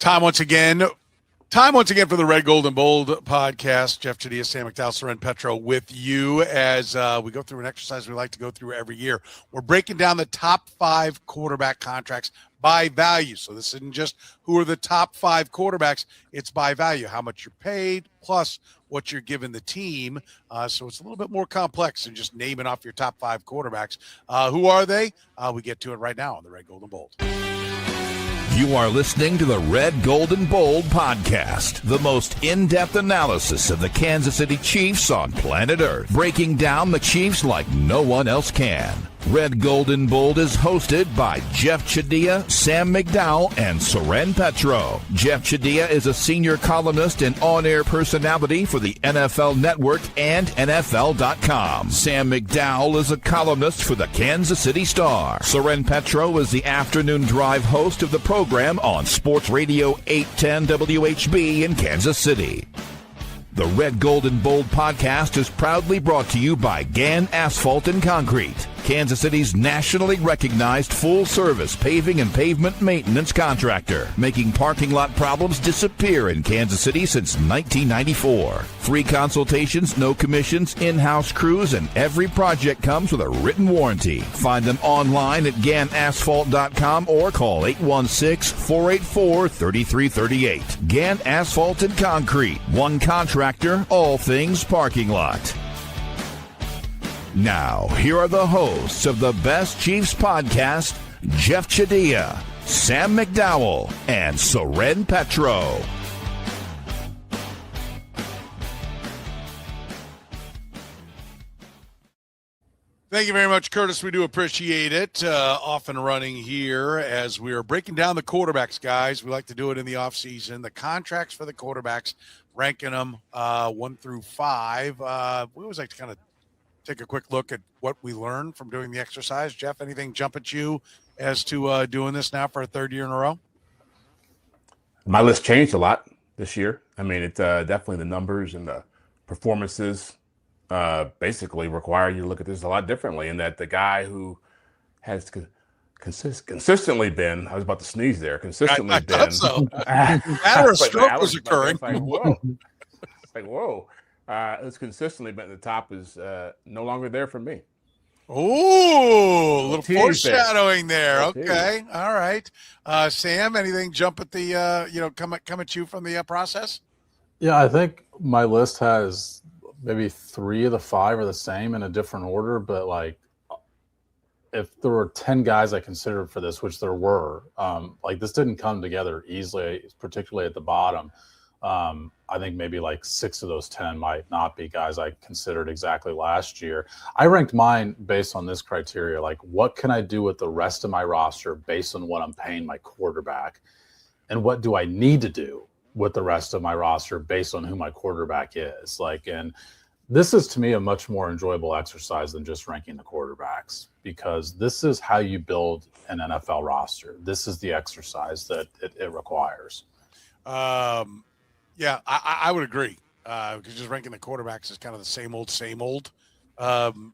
Time once again for the Red, Gold, and Bold podcast. Jeff Chadiha, Sam McDowell, Soren Petro with you as we go through an exercise we like to go through every year. We're breaking down the top 5 quarterback contracts by value. So this isn't just who are the top 5 quarterbacks. It's by value, how much you're paid, plus what you're giving the team. So it's a little bit more complex than just naming off your top 5 quarterbacks. Who are they? We get to it right now on the Red, Gold, and Bold. You are listening to the Red, Gold, and Bold podcast, the most in-depth analysis of the Kansas City Chiefs on planet Earth, breaking down the Chiefs like no one else can. Red, Gold, and Bold is hosted by Jeff Chadiha, Sam McDowell, and Soren Petro. Jeff Chadiha is a senior columnist and on-air personality for the NFL Network and NFL.com. Sam McDowell is a columnist for the Kansas City Star. Soren Petro is the afternoon drive host of the program on Sports Radio 810 WHB in Kansas City. The Red, Gold, and Bold podcast is proudly brought to you by Gann Asphalt and Concrete, Kansas City's nationally recognized full-service paving and pavement maintenance contractor, making parking lot problems disappear in Kansas City since 1994. Free consultations, no commissions, in-house crews, and every project comes with a written warranty. Find them online at GannAsphalt.com or call 816-484-3338. Gann Asphalt and Concrete, one contractor, all things parking lot. Now, here are the hosts of the Best Chiefs podcast, Jeff Chadiha, Sam McDowell, and Soren Petro. Thank you very much, Curtis. We do appreciate it. Off and running here as we are breaking down the quarterbacks, guys. We like to do it in the offseason. The contracts for the quarterbacks, ranking them 1 through 5. We always like to kind of take a quick look at what we learned from doing the exercise. Jeff, anything jump at you as to doing this now for a 3rd year in a row? My list changed a lot this year. I mean, it definitely the numbers and the performances basically require you to look at this a lot differently, in that the guy who has consistently been, I was about to sneeze there, consistently been. Thought so. Matter of stroke was occurring. Whoa. It's consistently been at the top is no longer there for me. Oh, a little foreshadowing there. Okay. All right. Sam, anything jump at the, come at you from the process? Yeah, I think my list has maybe 3 of the 5 are the same in a different order, but like if there were 10 guys I considered for this, which there were, like this didn't come together easily, particularly at the bottom. I think maybe like 6 of those 10 might not be guys I considered exactly last year. I ranked mine based on this criteria, like what can I do with the rest of my roster based on what I'm paying my quarterback, and what do I need to do with the rest of my roster based on who my quarterback is. And this is to me a much more enjoyable exercise than just ranking the quarterbacks, because this is how you build an NFL roster. This is the exercise that it requires. Yeah, I would agree. Because just ranking the quarterbacks is kind of the same old. And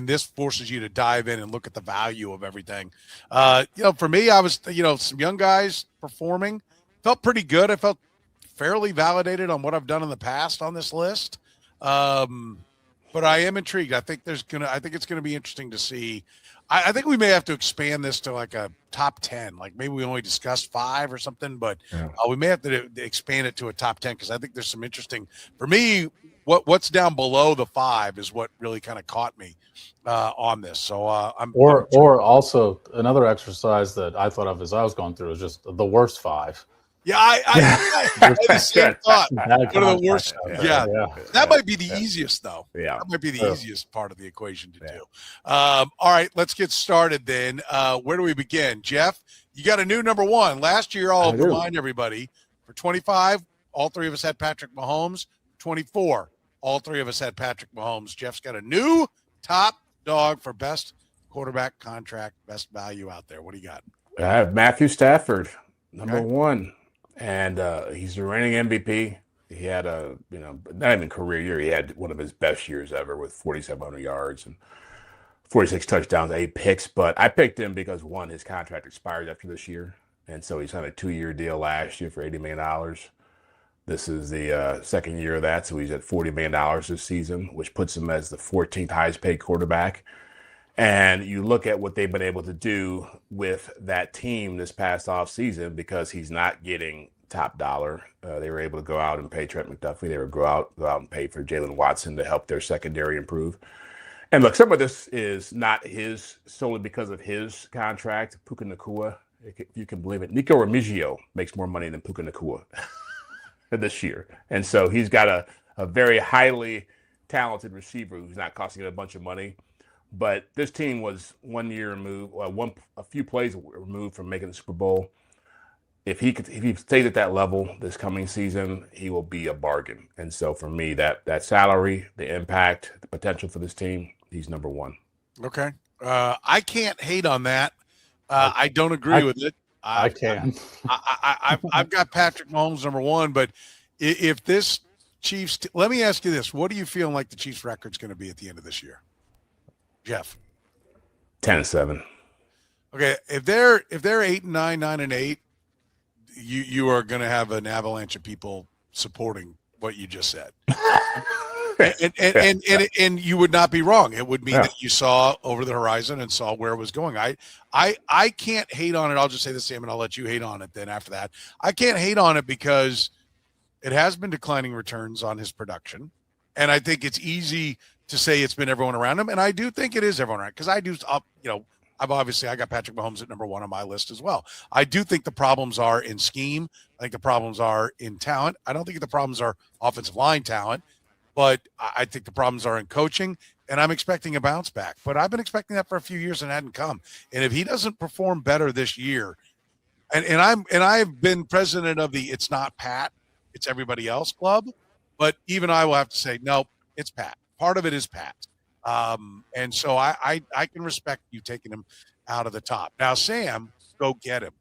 this forces you to dive in and look at the value of everything. For me, I was, some young guys performing, felt pretty good. I felt fairly validated on what I've done in the past on this list. But I am intrigued. I think it's going to be interesting to see. I think we may have to expand this to like a top 10. Like maybe we only discussed 5 or something, but we may have to expand it to a top 10, because I think there's some interesting, for me, what's down below the 5 is what really kind of caught me on this. So or also another exercise that I thought of as I was going through is just the worst 5. Yeah, I had the same thought. One of the worst. Yeah. That might be the easiest, though. Yeah, that might be the easiest part of the equation to do. All right, let's get started then. Where do we begin, Jeff? You got a new number 1. Last year, I'll remind everybody, for 25, all 3 of us had Patrick Mahomes. 24, all 3 of us had Patrick Mahomes. Jeff's got a new top dog for best quarterback contract, best value out there. What do you got? I have Matthew Stafford, number 1. And he's the reigning MVP. He had not even career year. He had one of his best years ever with 4,700 yards and 46 touchdowns, 8 picks. But I picked him because, 1, his contract expires after this year. And so he signed a 2-year deal last year for $80 million. This is the second year of that, so he's at $40 million this season, which puts him as the 14th highest paid quarterback. And you look at what they've been able to do with that team this past offseason, because he's not getting top dollar. They were able to go out and pay Trent McDuffie. They would go out and pay for Jalen Watson to help their secondary improve. And look, some of this is not his solely because of his contract. Puka Nacua, if you can believe it, Nico Remigio makes more money than Puka Nacua this year. And so he's got a very highly talented receiver who's not costing a bunch of money. But this team was 1 year removed, a few plays removed from making the Super Bowl. If he stays at that level this coming season, he will be a bargain. And so for me, that salary, the impact, the potential for this team, he's number one. Okay. I can't hate on that. I don't agree with it. I can. I've got Patrick Mahomes number one, but if this Chiefs, let me ask you this: what do you feel like the Chiefs' record's going to be at the end of this year, Jeff? 10-7. Okay, if they're 8-9, 9-8, you are going to have an avalanche of people supporting what you just said. And you would not be wrong. It would mean that you saw over the horizon and saw where it was going. I can't hate on it. I'll just say the same, and I'll let you hate on it then after that. I can't hate on it because it has been declining returns on his production. And I think it's easy to say it's been everyone around him. And I do think it is everyone around, because I got Patrick Mahomes at number one on my list as well. I do think the problems are in scheme. I think the problems are in talent. I don't think the problems are offensive line talent. But I think the problems are in coaching, and I'm expecting a bounce back. But I've been expecting that for a few years and it hadn't come. And if he doesn't perform better this year, and I've been president of the "it's not Pat, it's everybody else" club, but even I will have to say, no, it's Pat. Part of it is Pat. And so I can respect you taking him out of the top. Now, Sam, go get him.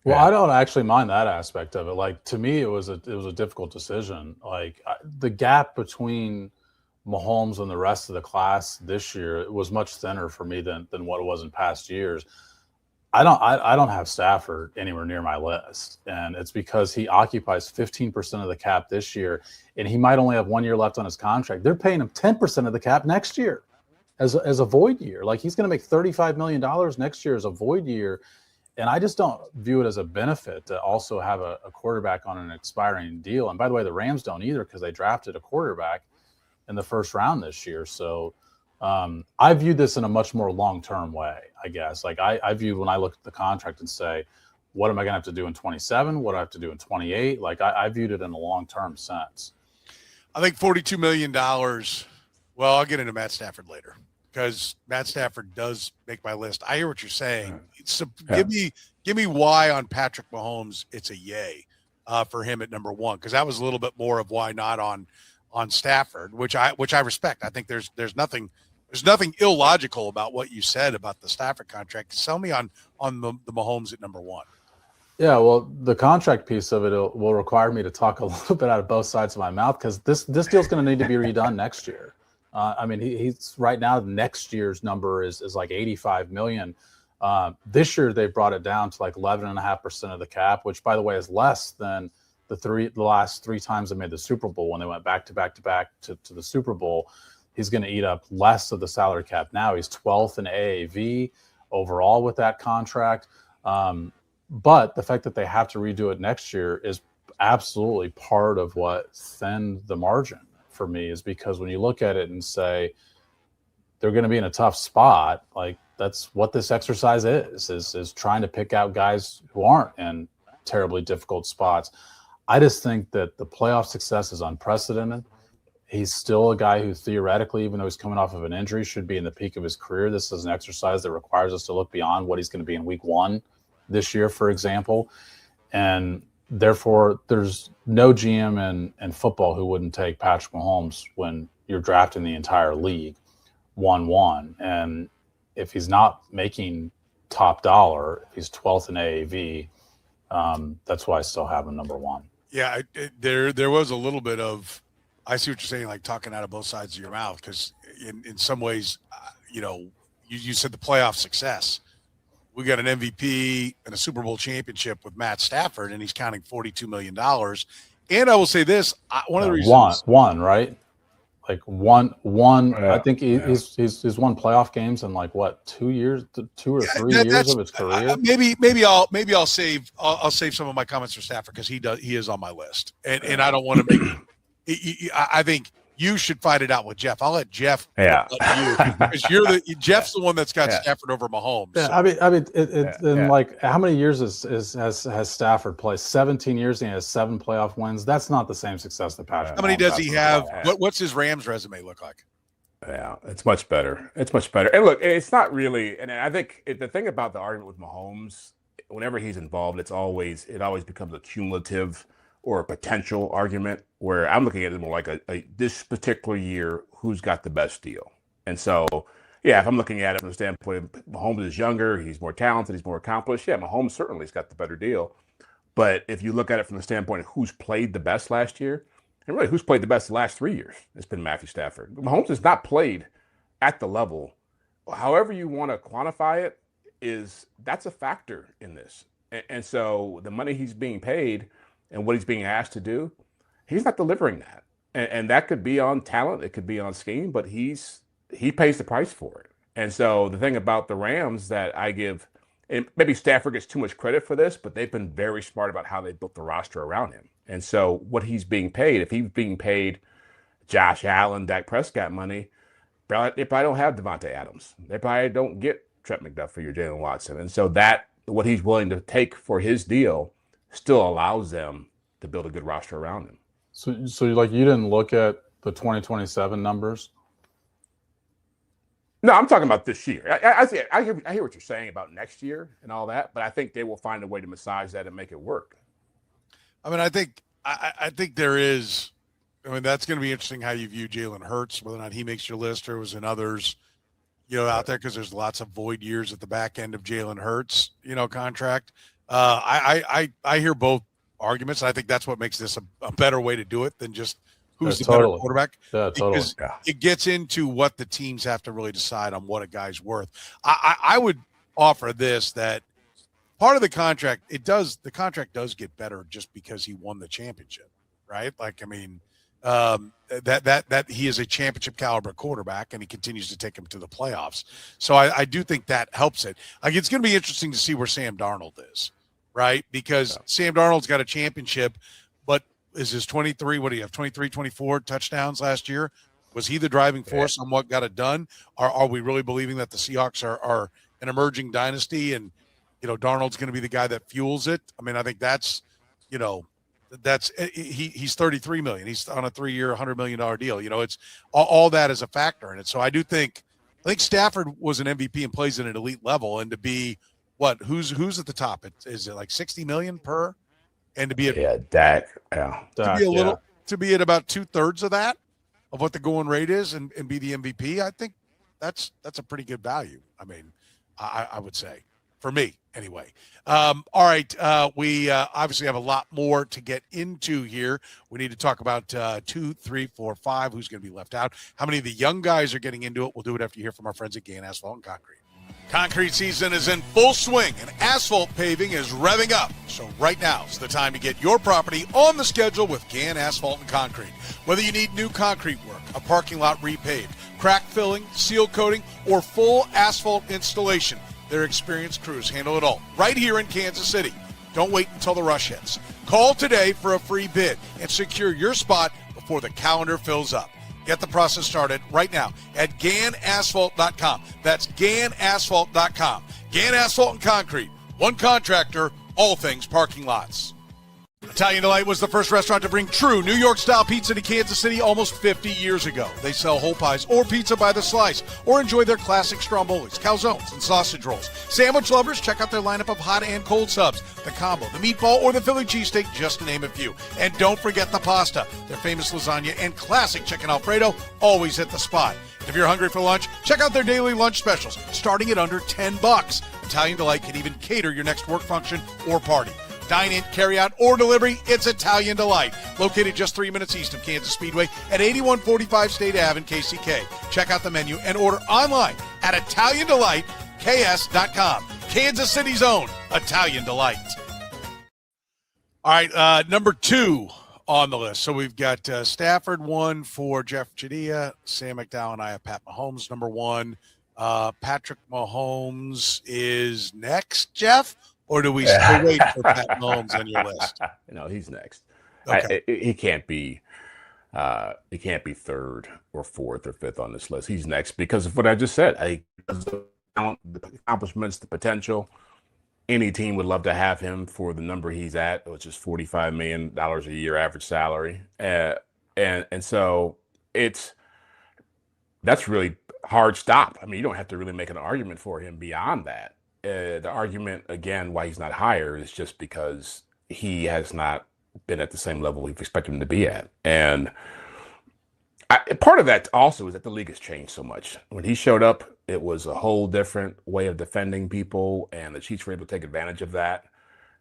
Well, I don't actually mind that aspect of it. Like, to me, it was a difficult decision. Like, the gap between Mahomes and the rest of the class this year was much thinner for me than what it was in past years. I don't have Stafford anywhere near my list, and it's because he occupies 15% of the cap this year, and he might only have 1 year left on his contract. They're paying him 10% of the cap next year as a void year. Like, he's going to make $35 million next year as a void year. And I just don't view it as a benefit to also have a quarterback on an expiring deal. And by the way, the Rams don't either, because they drafted a quarterback in the first round this year. So I view this in a much more long-term way, I guess. Like, I view when I look at the contract and say, what am I going to have to do in 27? What do I have to do in 28? Like, I viewed it in a long-term sense. I think $42 million. Well, I'll get into Matt Stafford later, because Matt Stafford does make my list. I hear what you're saying. So give me why on Patrick Mahomes it's a yay for him at number one, because that was a little bit more of why not on Stafford, which I respect. I think there's nothing illogical about what you said about the Stafford contract. Tell me on the Mahomes at number one. Yeah, well, the contract piece of it will require me to talk a little bit out of both sides of my mouth, because this deal's going to need to be redone next year. I mean, he's right now, next year's number is like $85 million. This year they brought it down to like 11.5% of the cap, which, by the way, is less than the last three times they made the Super Bowl, when they went back to the Super Bowl. He's going to eat up less of the salary cap now. He's 12th in AAV overall with that contract. But the fact that they have to redo it next year is absolutely part of what thinned the margin for me, is because when you look at it and say they're going to be in a tough spot, like, that's what this exercise is trying to pick out guys who aren't in terribly difficult spots. I just think that the playoff success is unprecedented. He's still a guy who theoretically, even though he's coming off of an injury, should be in the peak of his career. This is an exercise that requires us to look beyond what he's going to be in week one this year, for example. And therefore, there's no GM in football who wouldn't take Patrick Mahomes when you're drafting the entire league 1-1. And if he's not making top dollar, if he's 12th in AAV, that's why I still have him number one. Yeah, there was a little bit of, I see what you're saying, like talking out of both sides of your mouth, because in some ways, you said the playoff success. we got an MVP and a Super Bowl championship with Matt Stafford, and he's counting $42 million. And I will say this, one of the reasons. One, right? Like one. I think he's won playoff games in like what 2 years, 2 or 3 years of his career. Maybe I'll save some of my comments for Stafford because he is on my list, and I don't want to make. I think you should fight it out with Jeff. I'll let Jeff. Yeah, because Jeff's the one that's got Stafford over Mahomes. Yeah, so. In like how many years has Stafford played? 17 years and he has 7 playoff wins. That's not the same success that Patrick. How many does he have? What's his Rams resume look like? Yeah, it's much better. It's much better. And look, it's not really. And I think the thing about the argument with Mahomes, whenever he's involved, it always becomes a cumulative or a potential argument where I'm looking at it more like a this particular year, who's got the best deal. And so, yeah, if I'm looking at it from the standpoint of Mahomes is younger, he's more talented, he's more accomplished. Yeah, Mahomes certainly has got the better deal. But if you look at it from the standpoint of who's played the best last year, and really who's played the best the last 3 years, it's been Matthew Stafford. Mahomes has not played at the level. However you want to quantify it, that's a factor in this. And so the money he's being paid and what he's being asked to do, he's not delivering that. And that could be on talent, it could be on scheme, but he pays the price for it. And so the thing about the Rams that I give, and maybe Stafford gets too much credit for this, but they've been very smart about how they built the roster around him. And so what he's being paid, if he's being paid Josh Allen, Dak Prescott money, they probably don't have Devontae Adams. They probably don't get Trent McDuffie or Jalen Watson. And so what he's willing to take for his deal still allows them to build a good roster around him. So like you didn't look at the 2027 numbers? No, I'm talking about this year. I hear what you're saying about next year and all that, but I think they will find a way to massage that and make it work. I mean, I think there is. I mean, that's going to be interesting how you view Jalen Hurts, whether or not he makes your list or was in others, out there, because there's lots of void years at the back end of Jalen Hurts, contract. I hear both arguments. I think that's what makes this a better way to do it than just who's the better quarterback. Yeah, totally. Because it gets into what the teams have to really decide on what a guy's worth. I would offer this, that part of the contract, the contract does get better just because he won the championship, right? Like, I mean, that he is a championship caliber quarterback and he continues to take him to the playoffs. So I do think that helps it. Like, it's going to be interesting to see where Sam Darnold is, right? Because Sam Darnold's got a championship, but is his 23, what do you have, 23, 24 touchdowns last year? Was he the driving force on what got it done? Are we really believing that the Seahawks are an emerging dynasty and, Darnold's going to be the guy that fuels it? I mean, I think that's, he's $33 million. He's on a 3-year, $100 million deal. It's all that is a factor in it. So I think Stafford was an MVP and plays at an elite level, and to be who's at the top? Is it like $60 million per? And to be at Dak, to be at about 2/3 of that, of what the going rate is, and be the MVP, I think that's a pretty good value. I mean, I would say, for me anyway. All right, we obviously have a lot more to get into here. We need to talk about 2, 3, 4, 5. Who's going to be left out? How many of the young guys are getting into it? We'll do it after you hear from our friends at Gain Asphalt and Concrete. Concrete season is in full swing and asphalt paving is revving up. So right now is the time to get your property on the schedule with Gann Asphalt and Concrete. Whether you need new concrete work, a parking lot repaved, crack filling, seal coating, or full asphalt installation, their experienced crews handle it all right here in Kansas City. Don't wait until the rush hits. Call today for a free bid and secure your spot before the calendar fills up. Get the process started right now at GannAsphalt.com. That's GannAsphalt.com. Gann Asphalt and Concrete. One contractor, all things parking lots. Italian Delight was the first restaurant to bring true New York-style pizza to Kansas City almost 50 years ago. They sell whole pies or pizza by the slice, or enjoy their classic strombolis, calzones, and sausage rolls. Sandwich lovers, check out their lineup of hot and cold subs, the combo, the meatball, or the Philly cheesesteak, just to name a few. And don't forget the pasta. Their famous lasagna and classic chicken Alfredo always hit the spot. If you're hungry for lunch, check out their daily lunch specials, starting at under $10. Italian Delight can even cater your next work function or party. Dine in, carry out, or delivery, it's Italian Delight. Located just 3 minutes east of Kansas Speedway at 8145 State Ave in KCK. Check out the menu and order online at ItalianDelightKS.com. Kansas City's own Italian Delight. All right, number 2 on the list. So we've got Stafford 1 for Jeff Chadiha, Sam McDowell, and I have Pat Mahomes number 1. Patrick Mahomes is next, Jeff? Or do we still wait for Pat Mahomes on your list? No, he's next. Okay. He can't be third or fourth or fifth on this list. He's next because of what I just said. The accomplishments, the potential. Any team would love to have him for the number he's at, which is $45 million a year average salary. And so that's really hard stop. I mean, you don't have to really make an argument for him beyond that. The argument, again, why he's not higher is just because he has not been at the same level we've expected him to be at. And part of that also is that the league has changed so much. When he showed up, it was a whole different way of defending people, and the Chiefs were able to take advantage of that.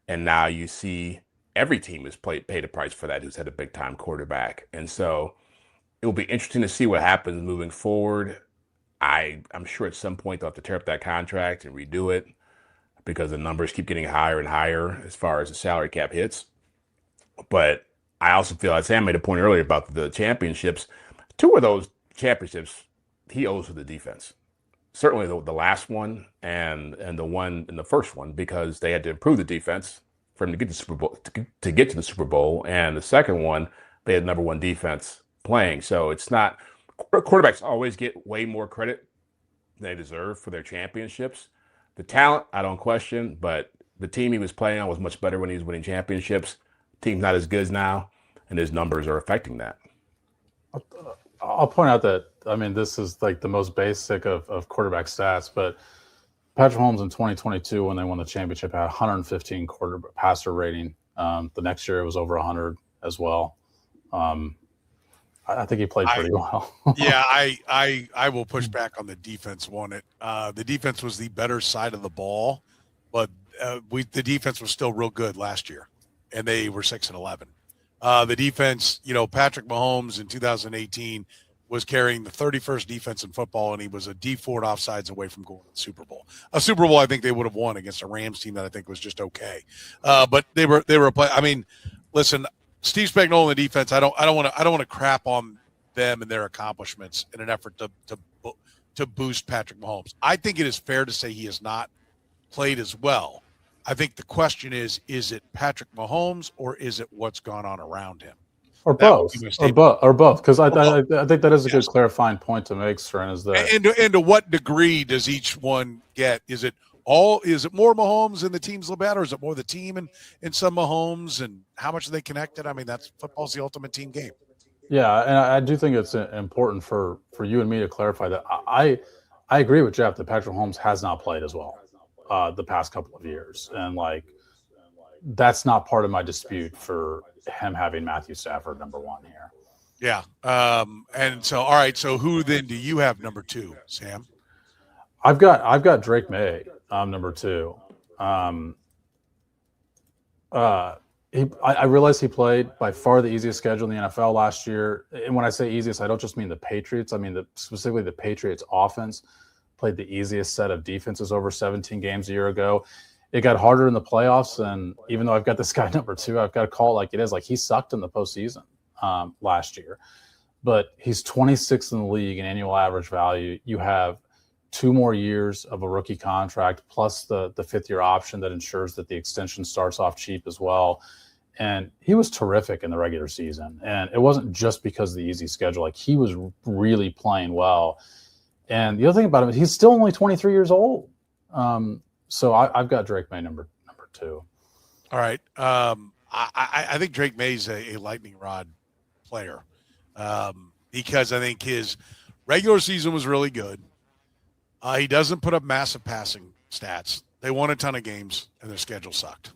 And now you see every team has paid a price for that who's had a big-time quarterback. And so it will be interesting to see what happens moving forward. I'm sure at some point they'll have to tear up that contract and redo it because the numbers keep getting higher and higher as far as the salary cap hits. But I also feel, as Sam made a point earlier about the championships, 2 of those championships he owes to the defense. Certainly the last one and the one in the first one, because they had to improve the defense for him to get to the Super Bowl, to get to the Super Bowl. And the second one, they had number 1 defense playing. So it's not, quarterbacks always get way more credit than they deserve for their championships. The talent, I don't question, but the team he was playing on was much better when he was winning championships. Team's not as good now, and his numbers are affecting that. I'll point out that, I mean, this is like the most basic of quarterback stats, but Patrick Mahomes in 2022, when they won the championship, had 115 quarterback passer rating. The next year it was over 100 as well. I think he played pretty well. Yeah, I will push back on the defense on it. The defense was the better side of the ball, but the defense was still real good last year, and they were 6-11. The defense, Patrick Mahomes in 2018 was carrying the 31st defense in football, and he was a D4 offsides away from going to the Super Bowl. A Super Bowl I think they would have won against a Rams team that I think was just okay. But they were I mean, listen, Steve Spagnuolo and the defense, I don't want to crap on them and their accomplishments in an effort to boost Patrick Mahomes. I think it is fair to say he has not played as well. I think the question is it Patrick Mahomes or is it what's gone on around him? Or both. Because I think that is a good clarifying point to make, Soren, is that. And to what degree does each one get? Is it more Mahomes and the team's a little better, or is it more the team and some Mahomes, and how much are they connected? I mean, football's the ultimate team game. Yeah, and I do think it's important for you and me to clarify that. I agree with Jeff that Patrick Mahomes has not played as well the past couple of years, and that's not part of my dispute for him having Matthew Stafford number 1 here. Yeah. And so, all right. So who then do you have number 2, Sam? I've got Drake May number 2. I realize he played by far the easiest schedule in the NFL last year. And when I say easiest, I don't just mean the Patriots. I mean specifically the Patriots offense played the easiest set of defenses over 17 games a year ago. It got harder in the playoffs, and even though I've got this guy number 2, I've got to call it like it is. Like, he sucked in the postseason last year, but he's 26th in the league in annual average value. You have 2 more years of a rookie contract plus the 5th-year option that ensures that the extension starts off cheap as well. And he was terrific in the regular season, and it wasn't just because of the easy schedule. Like, he was really playing well. And the other thing about him is he's still only 23 years old. So I've got Drake May number 2. All right. I think Drake May's a lightning rod player because I think his regular season was really good. He doesn't put up massive passing stats. They won a ton of games, and their schedule sucked.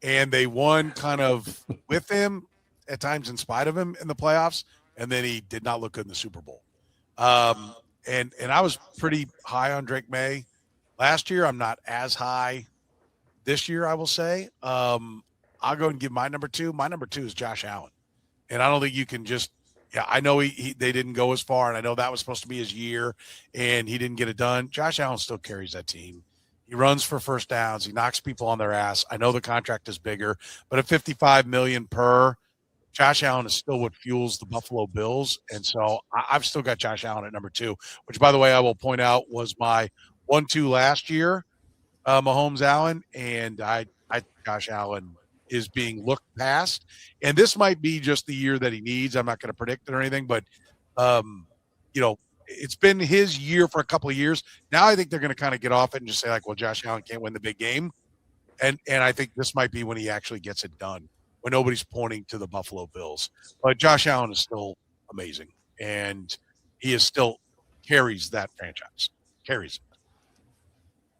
And they won kind of with him, at times in spite of him in the playoffs, and then he did not look good in the Super Bowl. And I was pretty high on Drake May last year. I'm not as high this year, I will say. I'll go and give my number 2. My number 2 is Josh Allen. And I don't think you can just – I know they didn't go as far, and I know that was supposed to be his year, and he didn't get it done. Josh Allen still carries that team. He runs for first downs. He knocks people on their ass. I know the contract is bigger, but at $55 million per, Josh Allen is still what fuels the Buffalo Bills. And so I've still got Josh Allen at number 2, which, by the way, I will point out was my 1-2 last year, Mahomes Allen. And I Josh Allen is being looked past. And this might be just the year that he needs. I'm not going to predict it or anything, but, it's been his year for a couple of years. Now I think they're going to kind of get off it and just say, like, well, Josh Allen can't win the big game. And I think this might be when he actually gets it done, when nobody's pointing to the Buffalo Bills. But Josh Allen is still amazing, and he is still carries that franchise. Carries it.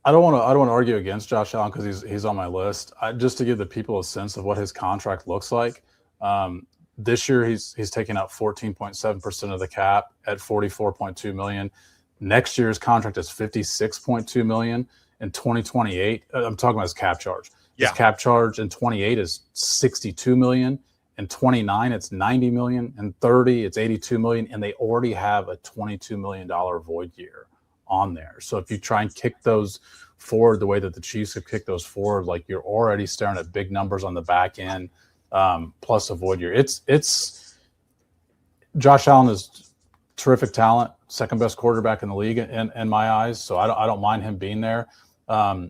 I don't want to argue against Josh Allen because he's on my list. Just to give the people a sense of what his contract looks like. This year he's taking out 14.7% of the cap at $44.2 million. Next year's contract is $56.2 million. In 2028, I'm talking about his cap charge. His cap charge in 28 is $62 million. In 29, it's $90 million. In 30, it's $82 million. And they already have a $22 million void year on there. So if you try and kick those forward the way that the Chiefs have kicked those forward, like, you're already staring at big numbers on the back end, plus a void year. It's Josh Allen is terrific talent, second best quarterback in the league in my eyes. So I don't mind him being there.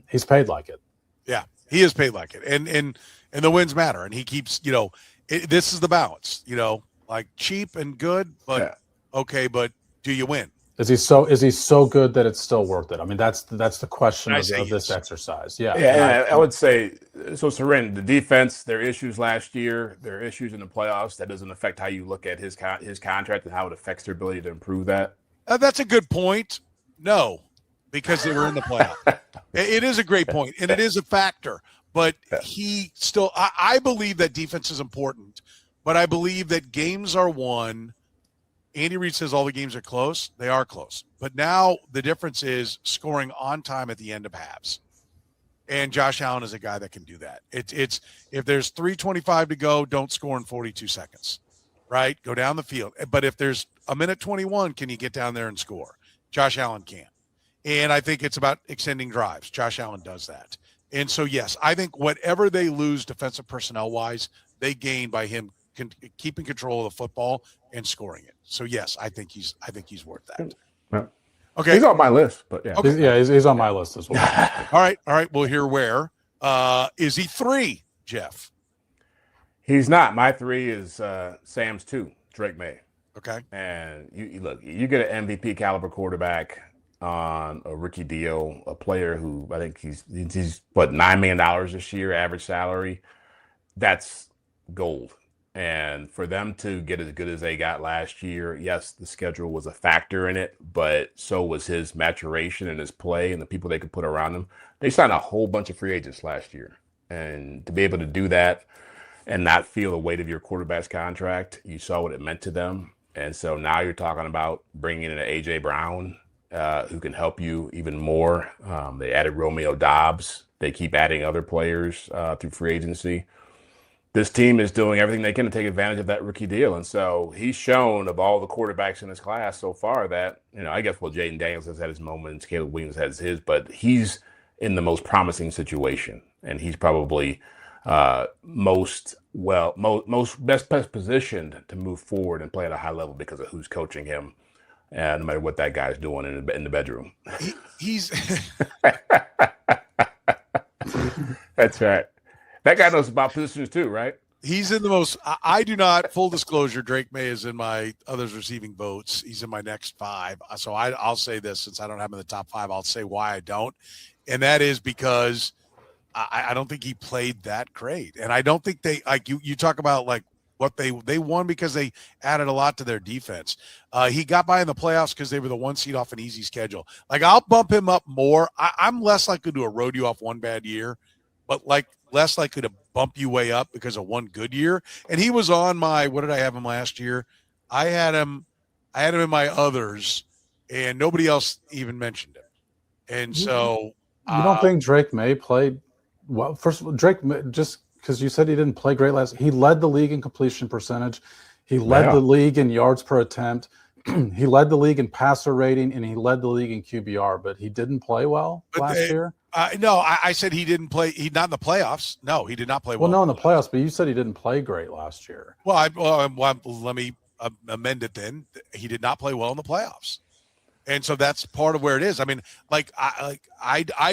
He's paid like it. Yeah, he is paid like it, and the wins matter. And he keeps, this is the balance. Like cheap and good, but okay, but do you win? Is he so good that it's still worth it? I mean, that's the question of this exercise. Yeah. I would say so. Soren, the defense, their issues last year, their issues in the playoffs. That doesn't affect how you look at his contract and how it affects their ability to improve that. That's a good point. No, because they were in the playoff. It is a great point, and it is a factor. But he still, I believe that defense is important. But I believe that games are won. Andy Reid says all the games are close. They are close. But now the difference is scoring on time at the end of halves. And Josh Allen is a guy that can do that. It's if there's 3:25 to go, don't score in 42 seconds, right? Go down the field. But if there's a minute 21, can you get down there and score? Josh Allen can. And I think it's about extending drives. Josh Allen does that. And so, yes, I think whatever they lose defensive personnel-wise, they gain by him keeping control of the football and scoring it. So yes, I think he's worth that. Yeah. Okay, he's on my list, but yeah, okay. He's on my list as well. All right. We'll hear where. Is he 3, Jeff? He's not. My 3 is Sam's 2, Drake May. Okay, and you look, you get an MVP caliber quarterback on a rookie deal, a player who I think he's what, $9 million this year, average salary. That's gold. And for them to get as good as they got last year, yes, the schedule was a factor in it, but so was his maturation and his play and the people they could put around him. They signed a whole bunch of free agents last year. And to be able to do that and not feel the weight of your quarterback's contract, you saw what it meant to them. And so now you're talking about bringing in an A.J. Brown who can help you even more. They added Romeo Doubs. They keep adding other players through free agency. This team is doing everything they can to take advantage of that rookie deal. And so he's shown, of all the quarterbacks in his class so far, that, I guess, well, Jaden Daniels has had his moments, Caleb Williams has his, but he's in the most promising situation. And he's probably most best positioned to move forward and play at a high level because of who's coaching him, no matter what that guy's doing in the bedroom. He's That's right. That guy knows about positions too, right? He's in the most. I do not. Full disclosure: Drake May is in my others receiving votes. He's in my next 5. So I'll say this, since I don't have him in the top 5. I'll say why I don't, and that is because I don't think he played that great, and I don't think they like you. You talk about like what they won because they added a lot to their defense. He got by in the playoffs because they were the 1 seed off an easy schedule. Like, I'll bump him up more. I'm less likely to erode you off one bad year, but like less likely to bump you way up because of one good year. And he was on my, what did I have him last year? I had him in my others, and nobody else even mentioned him. And so you don't think Drake May played well? First of all, Drake May, just because you said he didn't play great he led the league in completion percentage. He led the league in yards per attempt. He led the league in passer rating, and he led the league in QBR, but he didn't play well last year. No, I said he didn't play. He's not in the playoffs. No, he did not play well. Well, no, in the playoffs, but you said he didn't play great last year. Well, let me amend it then. He did not play well in the playoffs. And so that's part of where it is. I mean, I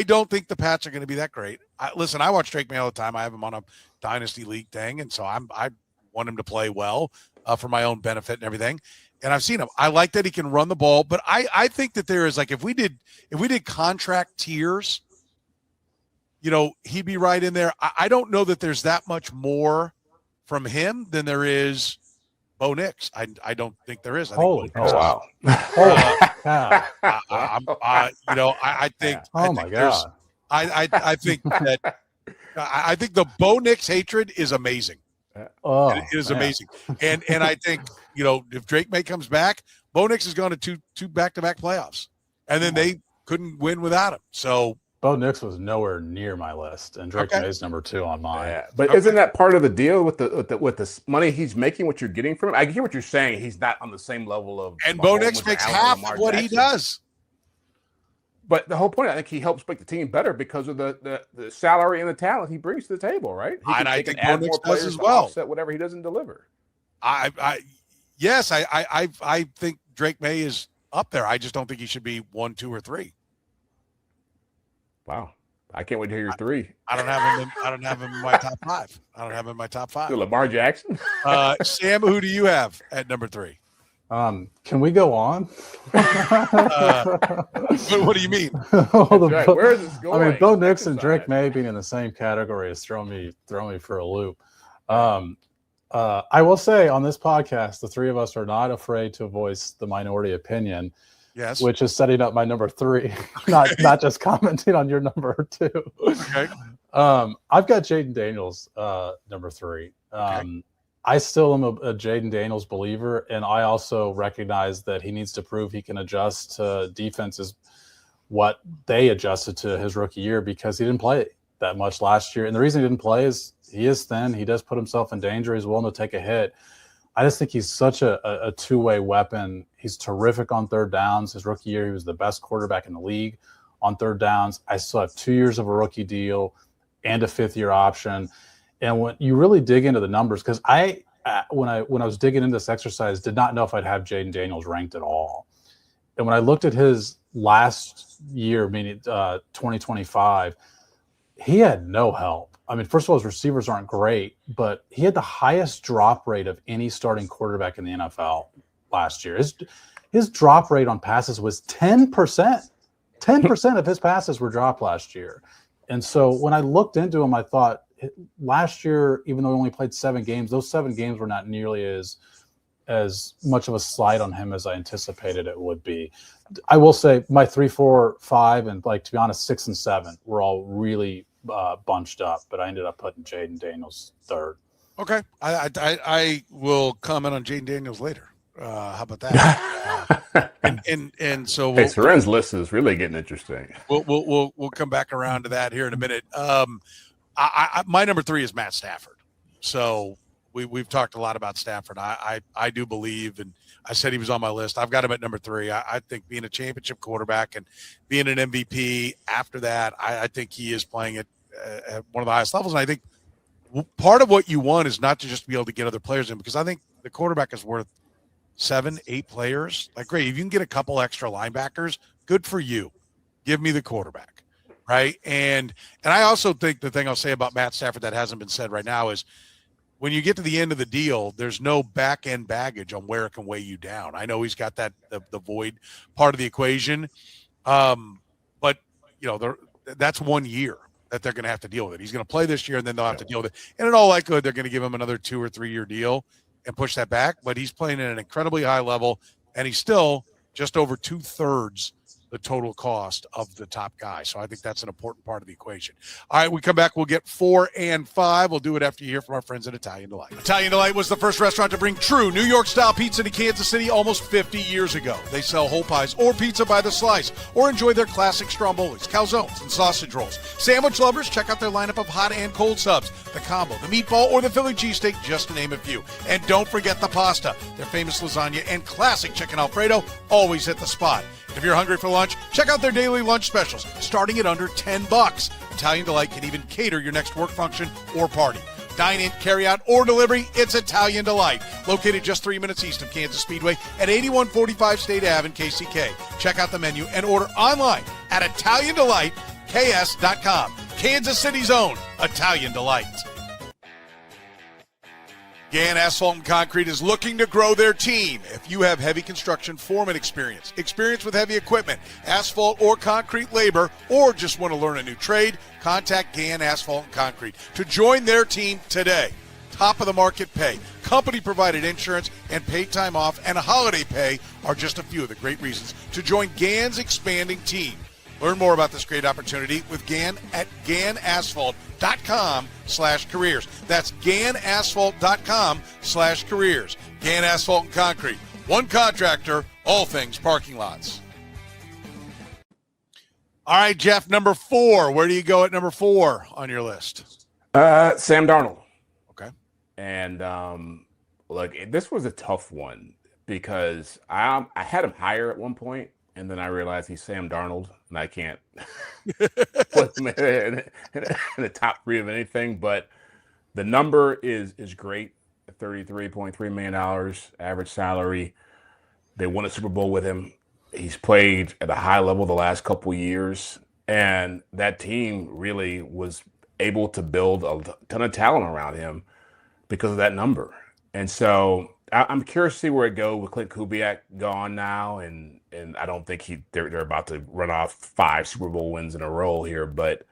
don't think the Pats are going to be that great. Listen, I watch Drake May all the time. I have him on a dynasty league thing, and so I want him to play well for my own benefit and everything. And I've seen him. I like that he can run the ball, but I think that there is, like, if we did contract tiers, he'd be right in there. I don't know that there's that much more from him than there is Bo Nix. I don't think there is. I think wow. Holy cow. I think. Oh my God. I think that. I think the Bo Nix hatred is amazing. Oh, it is amazing, and I think if Drake May comes back, Bo Nix has gone to two back-to-back playoffs, and then they couldn't win without him. So Bo Nix was nowhere near my list, and Drake May's number 2 on mine. Yeah. But isn't that part of the deal with the money he's making? What you're getting from him? I hear what you're saying. He's not on the same level of. And Bo Nix makes half of what he does. But the whole point, I think he helps make the team better because of the salary and the talent he brings to the table, right? And I think Bo Nix does as well. Offset whatever he doesn't deliver. Yes, I think Drake May is up there. I just don't think he should be 1, 2, or 3. Wow, I can't wait to hear your 3. I don't have him in my top 5. I don't have him in my top 5. Lamar Jackson. Sam, who do you have at number 3? Can we go on? What do you mean? Right. Where is this going? I mean, Bo Nix and Drake May being in the same category is throwing me for a loop. I will say on this podcast, the 3 of us are not afraid to voice the minority opinion. Yes. Which is setting up my number 3, not just commenting on your number 2. Okay. I've got Jaden Daniels number 3. Okay. I still am a Jaden Daniels believer, and I also recognize that he needs to prove he can adjust to defenses what they adjusted to his rookie year, because he didn't play that much last year. And the reason he didn't play is he is thin. He does put himself in danger. He's willing to take a hit. I just think he's such a two-way weapon. He's terrific on third downs. His rookie year, he was the best quarterback in the league on third downs. I still have 2 years of a rookie deal and a 5th-year option. And when you really dig into the numbers, because when I was digging into this exercise, did not know if I'd have Jaden Daniels ranked at all. And when I looked at his last year, meaning 2025, he had no help. I mean, first of all, his receivers aren't great, but he had the highest drop rate of any starting quarterback in the NFL last year. His drop rate on passes was 10%. 10% of his passes were dropped last year. And so when I looked into him, I thought last year, even though he only played 7 games, those 7 games were not nearly as much of a slide on him as I anticipated it would be. I will say my 3, 4, 5, and to be honest, 6 and 7 were all really bunched up, but I ended up putting Jaden Daniels 3rd. Okay. I will comment on Jaden Daniels later. How about that? and so Soren's list is really getting interesting. We'll come back around to that here in a minute. My number 3 is Matt Stafford. So we've talked a lot about Stafford. I do believe, and I said he was on my list. I've got him at number 3. I think being a championship quarterback and being an MVP after that, I think he is playing at one of the highest levels. And I think part of what you want is not to just be able to get other players in, because I think the quarterback is worth 7, 8 players. Great, if you can get a couple extra linebackers, good for you. Give me the quarterback, right? And I also think the thing I'll say about Matt Stafford that hasn't been said right now is when you get to the end of the deal, there's no back end baggage on where it can weigh you down. I know he's got that the void part of the equation, but that's 1 year that they're going to have to deal with it. He's going to play this year, and then they'll have to deal with it. And in all likelihood, they're going to give him another 2 or 3 year deal and push that back. But he's playing at an incredibly high level, and he's still just over 2/3 the total cost of the top guy. So I think that's an important part of the equation. All right, we come back. We'll get 4 and 5. We'll do it after you hear from our friends at Italian Delight. Italian Delight was the first restaurant to bring true New York-style pizza to Kansas City almost 50 years ago. They sell whole pies or pizza by the slice, or enjoy their classic strombolis, calzones, and sausage rolls. Sandwich lovers, check out their lineup of hot and cold subs, the combo, the meatball, or the Philly cheesesteak, just to name a few. And don't forget the pasta. Their famous lasagna and classic chicken Alfredo always hit the spot. If you're hungry for lunch, check out their daily lunch specials, starting at under $10. Italian Delight can even cater your next work function or party. Dine in, carry out, or delivery, it's Italian Delight. Located just 3 minutes east of Kansas Speedway at 8145 State Ave in KCK. Check out the menu and order online at ItalianDelightKS.com. Kansas City's own Italian Delight. Gann Asphalt and Concrete is looking to grow their team. If you have heavy construction foreman experience with heavy equipment, asphalt or concrete labor, or just want to learn a new trade, contact Gann Asphalt and Concrete to join their team today. Top of the market pay, company provided insurance, and paid time off and holiday pay are just a few of the great reasons to join Gann's expanding team. Learn more about this great opportunity with Gann at GannAsphalt.com/careers. That's GannAsphalt.com/careers. Gann Asphalt and Concrete. One contractor, all things parking lots. All right, Jeff, number 4. Where do you go at number 4 on your list? Sam Darnold. Okay. And look, this was a tough one because I had him higher at one point, and then I realized he's Sam Darnold, and I can't put him in the top 3 of anything. But the number is great, $33.3 million average salary. They won a Super Bowl with him. He's played at a high level the last couple of years, and that team really was able to build a ton of talent around him because of that number. And so I'm curious to see where it goes with Clint Kubiak gone now, and I don't think they're about to run off 5 Super Bowl wins in a row here, but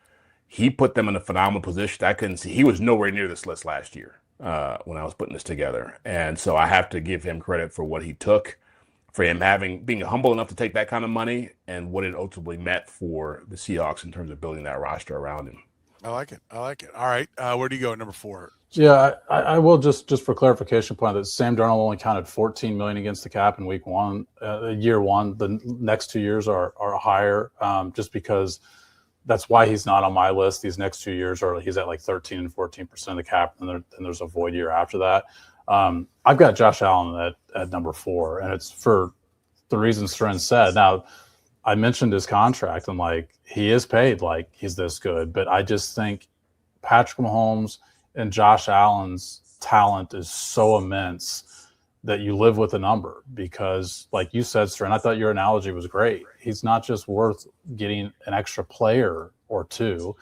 he put them in a phenomenal position. I couldn't see he was nowhere near this list last year when I was putting this together, and so I have to give him credit for what he took, for him being humble enough to take that kind of money, and what it ultimately meant for the Seahawks in terms of building that roster around him. I like it. All right, where do you go at number 4? Yeah, I will just for clarification point that Sam Darnold only counted $14 million against the cap in week 1, year 1. The next 2 years are higher, just because that's why he's not on my list. These next 2 years he's at like 13 and 14% of the cap, and then there's a void year after that. I've got Josh Allen at number 4, and it's for the reasons Soren said. Now, I mentioned his contract, and like he is paid like he's this good, but I just think Patrick Mahomes and Josh Allen's talent is so immense that you live with a number because, like you said, Soren, I thought your analogy was great. He's not just worth getting an extra player or 2.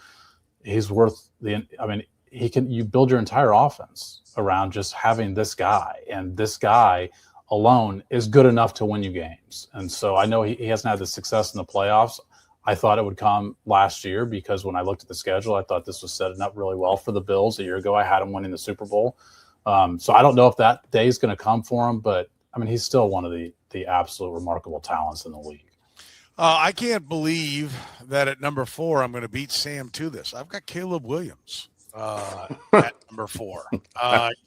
He's worth you build your entire offense around just having this guy, and this guy alone is good enough to win you games. And so I know he hasn't had the success in the playoffs. I thought it would come last year because when I looked at the schedule, I thought this was setting up really well for the Bills. A year ago, I had them winning the Super Bowl. So I don't know if that day is going to come for him, but I mean, he's still one of the absolute remarkable talents in the league. I can't believe that at number 4, I'm going to beat Sam to this. I've got Caleb Williams at number 4.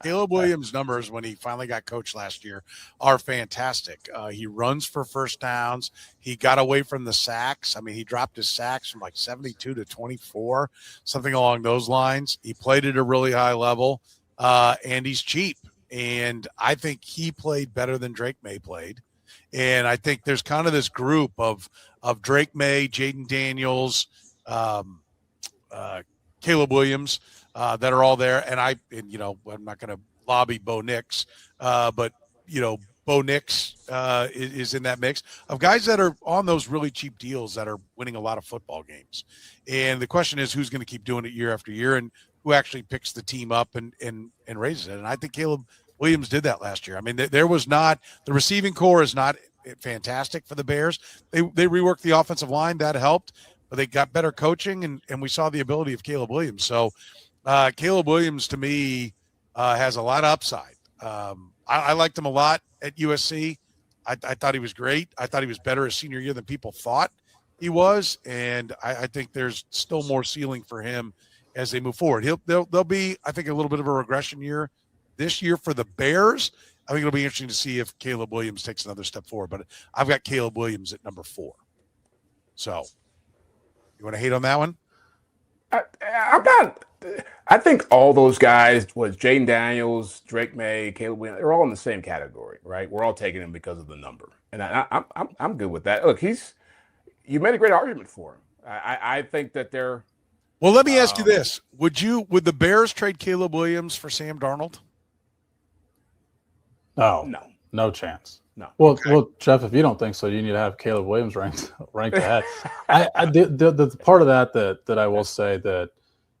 Caleb Williams' numbers when he finally got coached last year are fantastic. He runs for first downs. He got away from the sacks. I mean, he dropped his sacks from like 72 to 24, something along those lines. He played at a really high level, and he's cheap. And I think he played better than Drake May played. And I think there's kind of this group of Drake May, Jaden Daniels, Caleb Williams, that are all there. And I'm not going to lobby Bo Nix, but, Bo Nix is in that mix of guys that are on those really cheap deals that are winning a lot of football games. And the question is who's going to keep doing it year after year and who actually picks the team up and raises it. And I think Caleb Williams did that last year. I mean, there was not – the receiving core is not fantastic for the Bears. They reworked the offensive line. That helped. But they got better coaching, and we saw the ability of Caleb Williams. So Caleb Williams, to me, has a lot of upside. I liked him a lot at USC. I thought he was great. I thought he was better his senior year than people thought he was, and I think there's still more ceiling for him as they move forward. There'll be, I think, a little bit of a regression year this year for the Bears. I think it'll be interesting to see if Caleb Williams takes another step forward. But I've got Caleb Williams at number 4. So – you want to hate on that one? I'm not I think all those guys, Jaden Daniels, Drake May, Caleb Williams, they're all in the same category, right? We're all taking him because of the number, and I'm good with that. Look, you made a great argument for him. I think that they're. Well, let me ask you this: would the Bears trade Caleb Williams for Sam Darnold? No chance. No. Well, Jeff, if you don't think so, you need to have Caleb Williams ranked ahead. The part of that I will say that,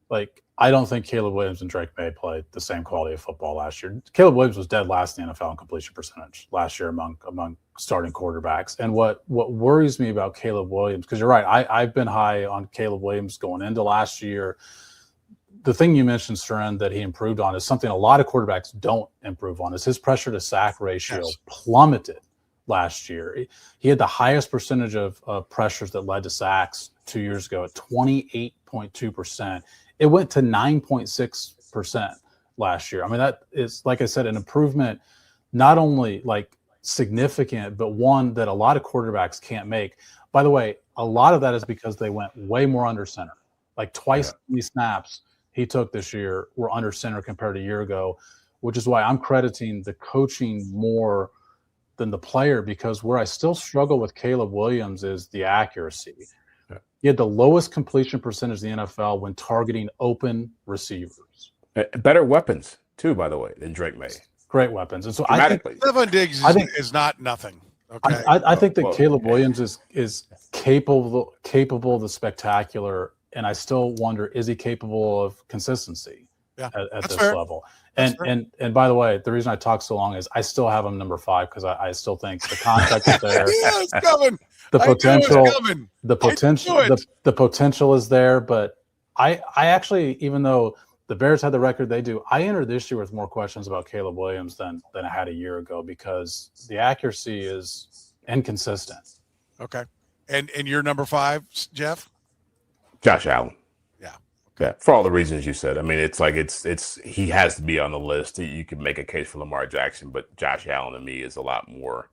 like, I don't think Caleb Williams and Drake May played the same quality of football last year. Caleb Williams was dead last in the NFL in completion percentage last year among starting quarterbacks. And what worries me about Caleb Williams, because you're right, I've been high on Caleb Williams going into last year. The thing you mentioned, Soren, that he improved on is something a lot of quarterbacks don't improve on, is his pressure to sack ratio plummeted last year. He had the highest percentage of pressures that led to sacks 2 years ago at 28.2%. It went to 9.6% last year. I mean, that is, like I said, an improvement, not only like significant, but one that a lot of quarterbacks can't make. By the way, a lot of that is because they went way more under center. Like twice these snaps he took this year were under center compared to a year ago, which is why I'm crediting the coaching more than the player, because where I still struggle with Caleb Williams is the accuracy. He had the lowest completion percentage in the NFL when targeting open receivers. Better weapons, too, by the way, than Drake May. Great weapons. And so I think Stefon Diggs is not nothing. Okay. I think that Caleb Williams is capable of the spectacular, and I still wonder, is he capable of consistency at this level? And by the way, the reason I talk so long is I still have him number 5 because I still think the contract is there. Yeah, it's coming. The potential is there, but I actually, even though the Bears had the record they do, I entered this year with more questions about Caleb Williams than I had a year ago because the accuracy is inconsistent. Okay. And your number 5, Jeff? Josh Allen. Yeah, for all the reasons you said. I mean, it's like he has to be on the list. You could make a case for Lamar Jackson, but Josh Allen to me is a lot more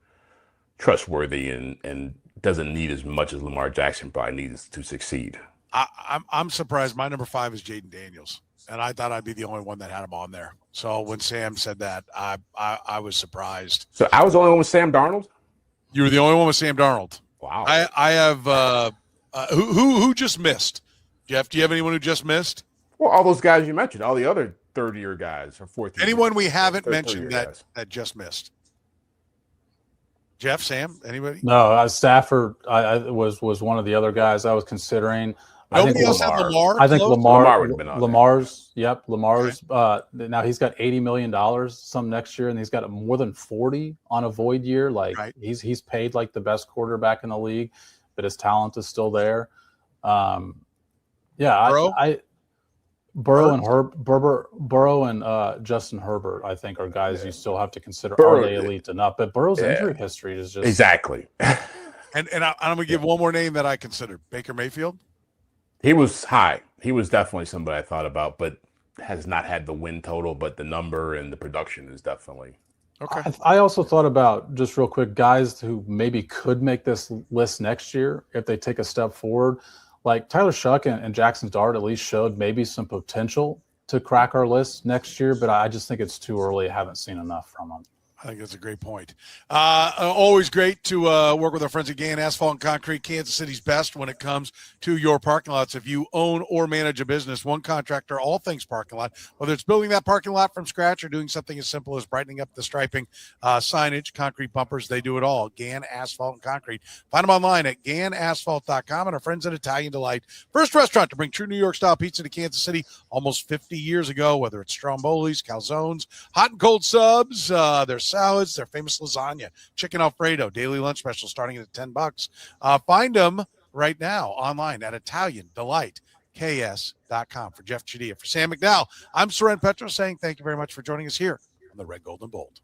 trustworthy and doesn't need as much as Lamar Jackson probably needs to succeed. I'm surprised. My number 5 is Jaden Daniels, and I thought I'd be the only one that had him on there. So when Sam said that, I was surprised. So I was the only one with Sam Darnold? You were the only one with Sam Darnold. Wow. I have who just missed? Jeff, do you have anyone who just missed? Well, all those guys you mentioned, all the other third-year guys or fourth-year. Anyone we haven't mentioned that just missed? Jeff, Sam, anybody? No, Stafford. I was one of the other guys I was considering. Nobody else had Lamar. I think Lamar would have been on Lamar's. There. Yep, Lamar's. Okay. Now he's got $80 million some next year, and he's got more than 40 on a void year. Like he's paid like the best quarterback in the league, but his talent is still there. Burrow and Justin Herbert, I think, are guys you still have to consider. Are they elite enough? But Burrow's injury history is just exactly. and I'm gonna give one more name that I consider: Baker Mayfield. He was high. He was definitely somebody I thought about, but has not had the win total. But the number and the production is definitely okay. I also thought about, just real quick, guys who maybe could make this list next year if they take a step forward. Like Tyler Shuck and Jackson Dart at least showed maybe some potential to crack our list next year, but I just think it's too early. I haven't seen enough from them. I think that's a great point. Always great to work with our friends at Gann Asphalt and Concrete, Kansas City's best when it comes to your parking lots. If you own or manage a business, one contractor, all things parking lot, whether it's building that parking lot from scratch or doing something as simple as brightening up the striping, signage, concrete bumpers, they do it all. Gann Asphalt and Concrete. Find them online at GannAsphalt.com, and our friends at Italian Delight, first restaurant to bring true New York style pizza to Kansas City almost 50 years ago, whether it's strombolis, calzones, hot and cold subs, there's salads, their famous lasagna, chicken Alfredo, daily lunch special starting at $10. Find them right now online at ItalianDelightKS.com. For Jeff Chadiha, for Sam McDowell, I'm Soren Petro saying thank you very much for joining us here on the Red, Gold, and Bold.